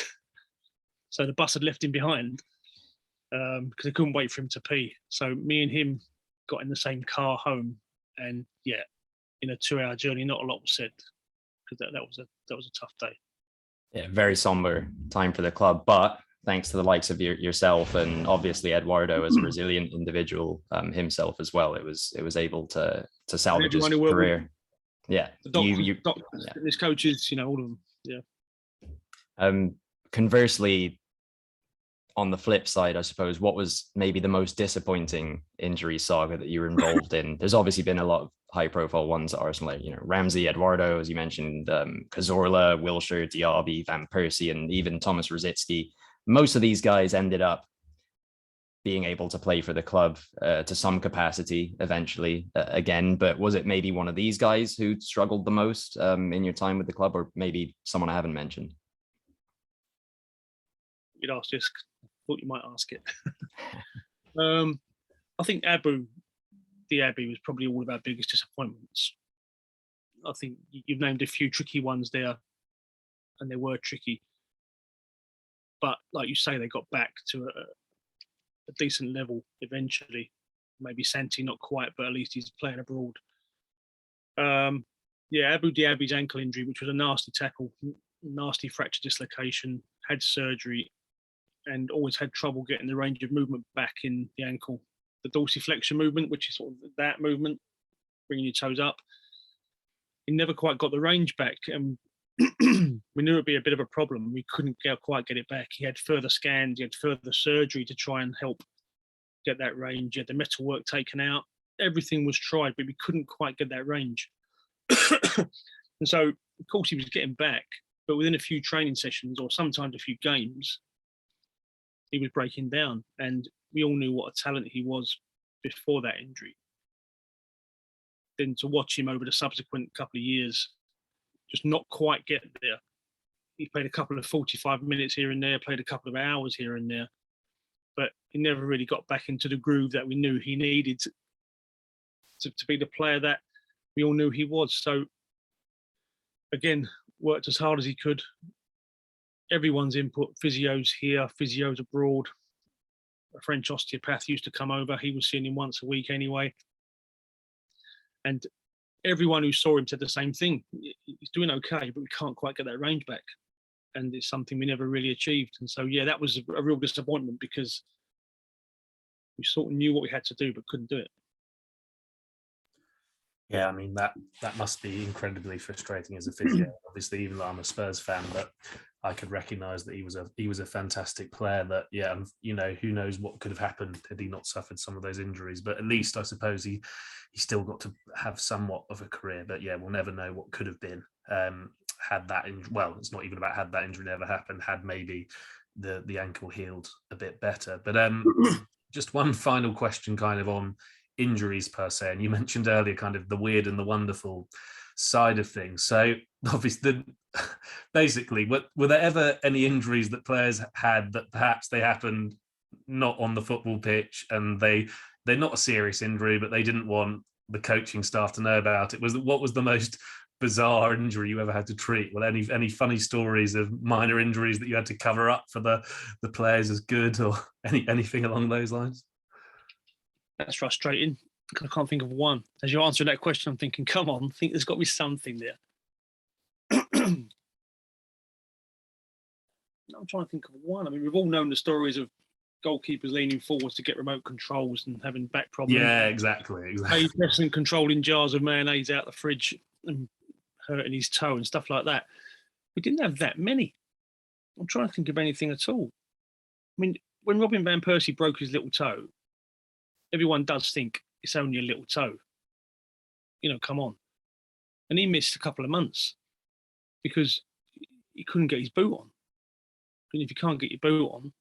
So the bus had left him behind because they couldn't wait for him to pee. So me and him got in the same car home. And yeah, in a 2-hour journey, not a lot was said because that was a tough day. Yeah, very somber time for the club, but thanks to the likes of yourself and obviously Eduardo as a resilient individual himself as well, it was able to salvage his career. Yeah, the doctors, his coaches, all of them. Yeah. Conversely, on the flip side, I suppose, what was maybe the most disappointing injury saga that you were involved in? There's obviously been a lot of high-profile ones at Arsenal, like, Ramsey, Eduardo, as you mentioned, Cazorla, Wilshere, Diaby, Van Persie, and even Thomas Rositzky. Most of these guys ended up being able to play for the club to some capacity eventually again. But was it maybe one of these guys who struggled the most in your time with the club, or maybe someone I haven't mentioned? You'd ask this. Thought you might ask it. I think Diaby was probably all of our biggest disappointments. I think you've named a few tricky ones there, and they were tricky. But like you say, they got back to a decent level eventually. Maybe Santi not quite, but at least he's playing abroad. Abu Diaby's ankle injury, which was a nasty tackle, nasty fracture dislocation, had surgery, and always had trouble getting the range of movement back in the ankle. The dorsiflexion movement, which is sort of that movement, bringing your toes up. He never quite got the range back, and we knew it'd be a bit of a problem. We couldn't quite get it back. He had further scans, he had further surgery to try and help get that range. He had the metal work taken out. Everything was tried, but we couldn't quite get that range. And so, of course, he was getting back, but within a few training sessions or sometimes a few games, he was breaking down. And we all knew what a talent he was before that injury. Then to watch him over the subsequent couple of years just not quite get there. He played a couple of 45 minutes here and there, played a couple of hours here and there, but he never really got back into the groove that we knew he needed to be the player that we all knew he was. So again, worked as hard as he could. Everyone's input, physios here, physios abroad. A French osteopath used to come over. He was seeing him once a week anyway. And everyone who saw him said the same thing. He's doing okay, but we can't quite get that range back. And it's something we never really achieved. And so, yeah, that was a real disappointment because we sort of knew what we had to do, but couldn't do it. Yeah, I mean, that must be incredibly frustrating as a physio. Obviously, even though I'm a Spurs fan, but I could recognise that he was a fantastic player. That, yeah, who knows what could have happened had he not suffered some of those injuries. But at least I suppose he still got to have somewhat of a career. But yeah, we'll never know what could have been had that. Well, it's not even about had that injury never happened. Had maybe the ankle healed a bit better. But just one final question, kind of on injuries per se, and you mentioned earlier kind of the weird and the wonderful side of things. So obviously, basically, were there ever any injuries that players had that perhaps they happened not on the football pitch and they're not a serious injury, but they didn't want the coaching staff to know about it? What was the most bizarre injury you ever had to treat? Well, any funny stories of minor injuries that you had to cover up for the players as good, or anything along those lines? That's frustrating. I can't think of one. As you answer that question, I'm thinking, come on, I think there's got to be something there. I'm trying to think of one. I mean, we've all known the stories of goalkeepers leaning forwards to get remote controls and having back problems. Yeah, exactly. Pressing controlling jars of mayonnaise out the fridge and hurting his toe and stuff like that. We didn't have that many. I'm trying to think of anything at all. I mean, when Robin van Persie broke his little toe, everyone does think it's only a little toe. Come on. And he missed a couple of months because he couldn't get his boot on. And if you can't get your boot on,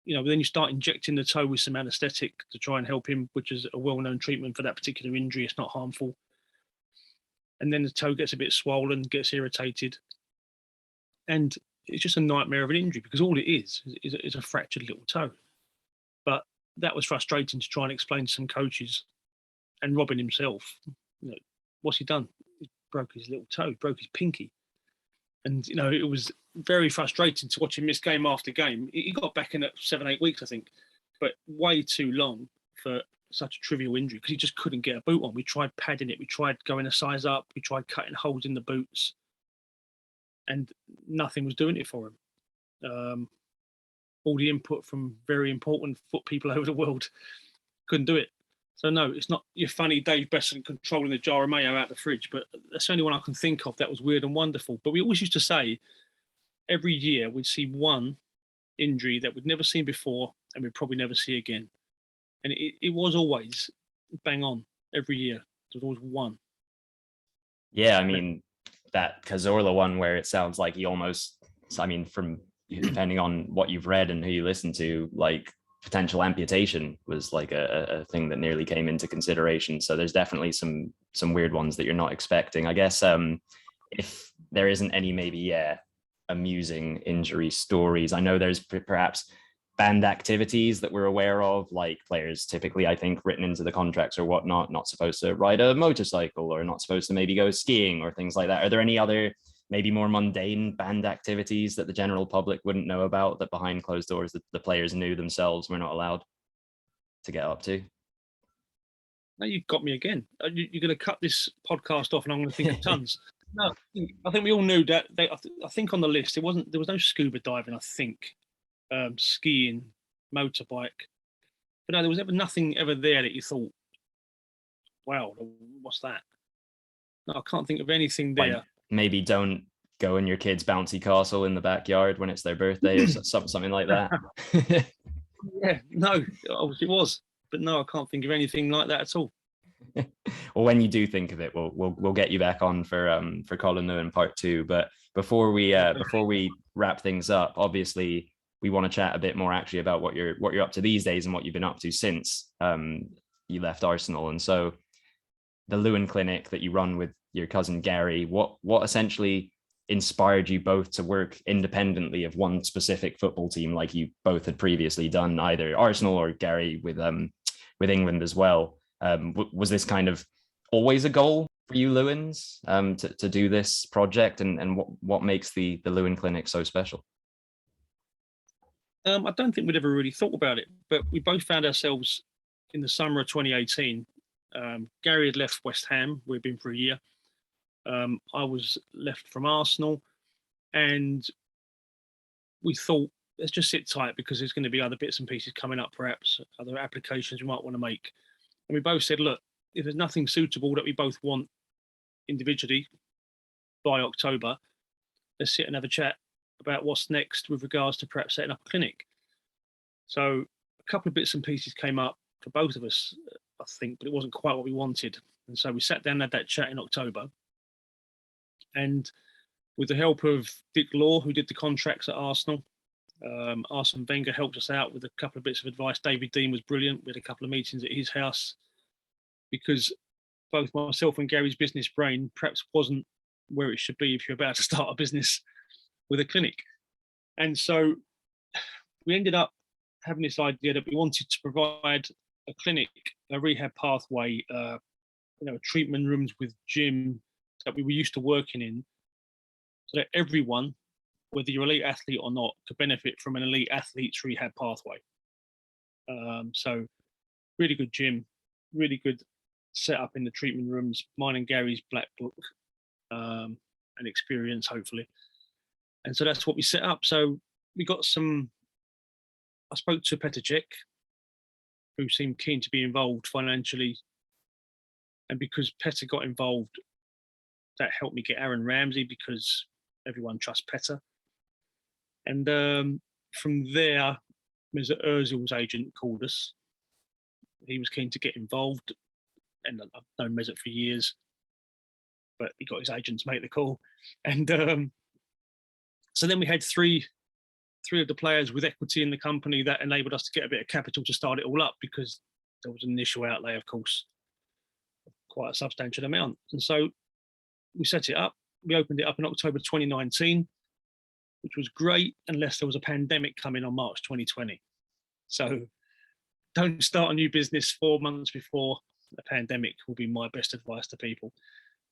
then you start injecting the toe with some anaesthetic to try and help him, which is a well-known treatment for that particular injury. It's not harmful. And then the toe gets a bit swollen, gets irritated. And it's just a nightmare of an injury because all it is a fractured little toe. But that was frustrating to try and explain to some coaches and Robin himself. What's he done? He broke his little toe, broke his pinky. And, it was very frustrating to watch him miss game after game. He got back in at 7-8 weeks, I think, but way too long for such a trivial injury because he just couldn't get a boot on. We tried padding it. We tried going a size up. We tried cutting holes in the boots. And nothing was doing it for him. All the input from very important foot people over the world couldn't do it. So no, it's not your funny Dave Besson controlling the jar of mayo out the fridge, but that's the only one I can think of that was weird and wonderful. But we always used to say every year we'd see one injury that we'd never seen before and we'd probably never see again. And it was always bang on every year. There was always one. Yeah, I mean, that Cazorla one where it sounds like he almost, from depending on what you've read and who you listen to, like potential amputation was like a thing that nearly came into consideration. So there's definitely some weird ones that you're not expecting. I guess if there isn't any maybe amusing injury stories, I know there's perhaps banned activities that we're aware of, like players typically, I think, written into the contracts or whatnot, not supposed to ride a motorcycle or not supposed to maybe go skiing or things like that. Are there any other maybe more mundane banned activities that the general public wouldn't know about that behind closed doors that the players knew themselves were not allowed to get up to? Now you've got me again. You're going to cut this podcast off and I'm going to think of tons. No, I think we all knew that. I think on the list, there was no scuba diving, I think. Skiing, motorbike. But no, there was nothing ever there that you thought, wow, what's that? No, I can't think of anything there. Like, maybe don't go in your kid's bouncy castle in the backyard when it's their birthday or something like that. Yeah, no, it was. But no, I can't think of anything like that at all. Well, when you do think of it, we'll get you back on for Colin Lewin part 2. But before we wrap things up, obviously we want to chat a bit more actually about what you're up to these days and what you've been up to since you left Arsenal. And so the Lewin Clinic that you run with your cousin Gary, what essentially inspired you both to work independently of one specific football team like you both had previously done, either Arsenal or Gary with England as well? Was this kind of always a goal for you Lewins to do this project, and what makes the Lewin Clinic so special? I don't think we'd ever really thought about it, but we both found ourselves in the summer of 2018. Gary had left West Ham. We'd been for a year. I was left from Arsenal, and we thought, let's just sit tight because there's going to be other bits and pieces coming up, perhaps other applications we might want to make. And we both said, look, if there's nothing suitable that we both want individually by October, let's sit and have a chat about what's next with regards to perhaps setting up a clinic. So a couple of bits and pieces came up for both of us, I think, but it wasn't quite what we wanted. And so we sat down and had that chat in October. And with the help of Dick Law, who did the contracts at Arsenal, Arsene Wenger helped us out with a couple of bits of advice. David Dean was brilliant. We had a couple of meetings at his house because both myself and Gary's business brain perhaps wasn't where it should be if you're about to start a business with a clinic. And so we ended up having this idea that we wanted to provide a clinic, a rehab pathway, treatment rooms with gym that we were used to working in, so that everyone, whether you're an elite athlete or not, could benefit from an elite athlete's rehab pathway. So really good gym, really good setup in the treatment rooms, mine and Gary's black book, and experience, hopefully. And so that's what we set up. So we got some I spoke to Petr, who seemed keen to be involved financially. And because Petr got involved, that helped me get Aaron Ramsey, because everyone trusts Petr. And from there, Mr. Ozil's agent called us. He was keen to get involved. And I've known Mesut for years, but he got his agent to make the call. And so then we had three of the players with equity in the company that enabled us to get a bit of capital to start it all up, because there was an initial outlay, of course, quite a substantial amount. And so we set it up. We opened it up in October 2019, which was great, unless there was a pandemic coming on March 2020. So don't start a new business 4 months before a pandemic will be my best advice to people.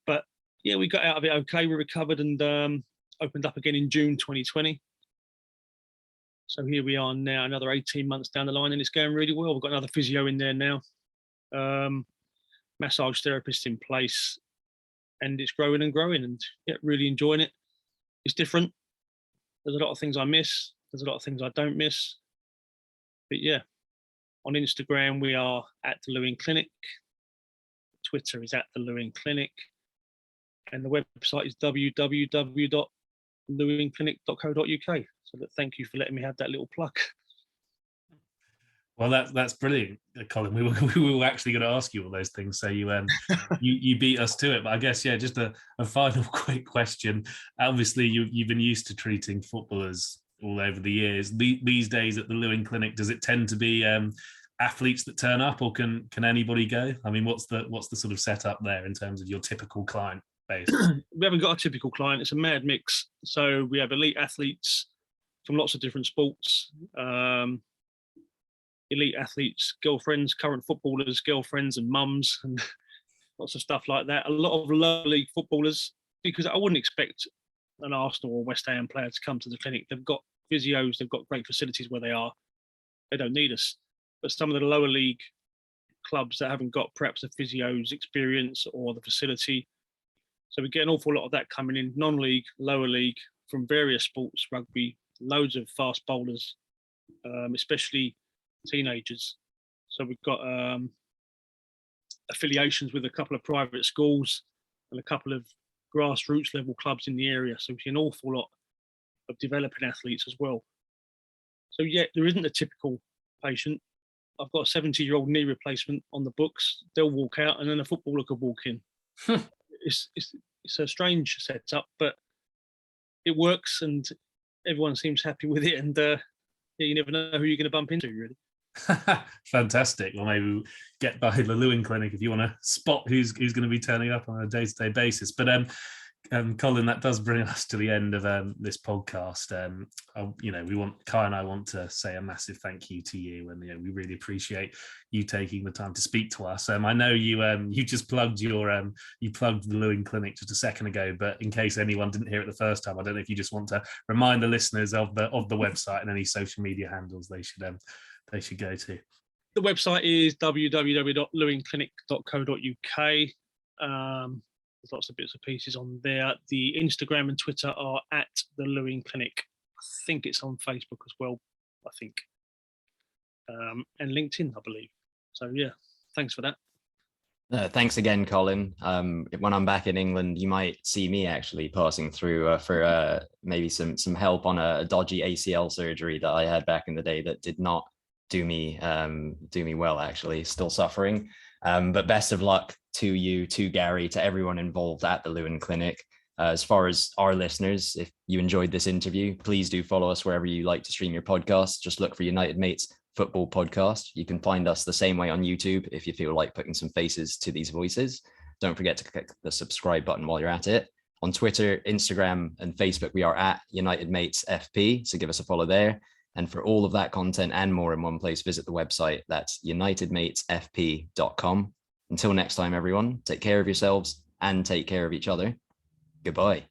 But yeah, we got out of it okay. We recovered and opened up again in June 2020. So here we are now, another 18 months down the line, and it's going really well. We've got another physio in there now, massage therapist in place, and it's growing and growing, and yeah, really enjoying it. It's different. There's a lot of things I miss. There's a lot of things I don't miss. But yeah, on Instagram, we are at the Lewin Clinic. Twitter is at the Lewin Clinic. And the website is www.lewinclinic.co.uk. So thank you for letting me have that little plug. Well, that's brilliant, Colin. We were actually going to ask you all those things, so you you beat us to it. But I guess, yeah, just a final quick question. Obviously, you've been used to treating footballers all over the years. These days at the Lewin Clinic, does it tend to be athletes that turn up, or can anybody go? I mean, what's the sort of setup there in terms of your typical client base? We haven't got a typical client. It's a mad mix. So we have elite athletes from lots of different sports. Elite athletes, girlfriends, current footballers, girlfriends and mums, and lots of stuff like that. A lot of lower league footballers, because I wouldn't expect an Arsenal or West Ham player to come to the clinic. They've got physios, they've got great facilities where they are. They don't need us. But some of the lower league clubs that haven't got perhaps the physio's experience or the facility. So we get an awful lot of that coming in, non-league, lower league, from various sports, rugby, loads of fast bowlers, especially teenagers. So we've got affiliations with a couple of private schools and a couple of grassroots level clubs in the area. So we see an awful lot of developing athletes as well. So yeah, there isn't a typical patient. I've got a 70-year-old knee replacement on the books. They'll walk out, and then a footballer could walk in. It's a strange setup, but it works, and everyone seems happy with it. And yeah, you never know who you're going to bump into, really. Fantastic. Well, maybe we'll get by the Lewin Clinic if you want to spot who's going to be turning up on a day-to-day basis. But Colin, that does bring us to the end of this podcast. Kai and I want to say a massive thank you to you, and we really appreciate you taking the time to speak to us. I know you just plugged the Lewin Clinic just a second ago, but in case anyone didn't hear it the first time, I don't know if you just want to remind the listeners of the website and any social media handles they should go to. The website is www.lewinclinic.co.uk. There's lots of bits and pieces on there. The Instagram and Twitter are at the Lewin Clinic. I think it's on Facebook as well, and LinkedIn, I believe. So yeah, thanks for that. Thanks again, Colin. When I'm back in England, you might see me actually passing through for maybe some help on a dodgy ACL surgery that I had back in the day that did not do me well, actually. Still suffering. But best of luck to you, to Gary, to everyone involved at the Lewin Clinic. As far as our listeners, if you enjoyed this interview, please do follow us wherever you like to stream your podcast. Just look for United Mates Football Podcast. You can find us the same way on YouTube if you feel like putting some faces to these voices. Don't forget to click the subscribe button while you're at it. On Twitter, Instagram, and Facebook, we are at United Mates FP, so give us a follow there. And for all of that content and more in one place, visit the website. That's unitedmatesfp.com. Until next time, everyone, take care of yourselves and take care of each other. Goodbye.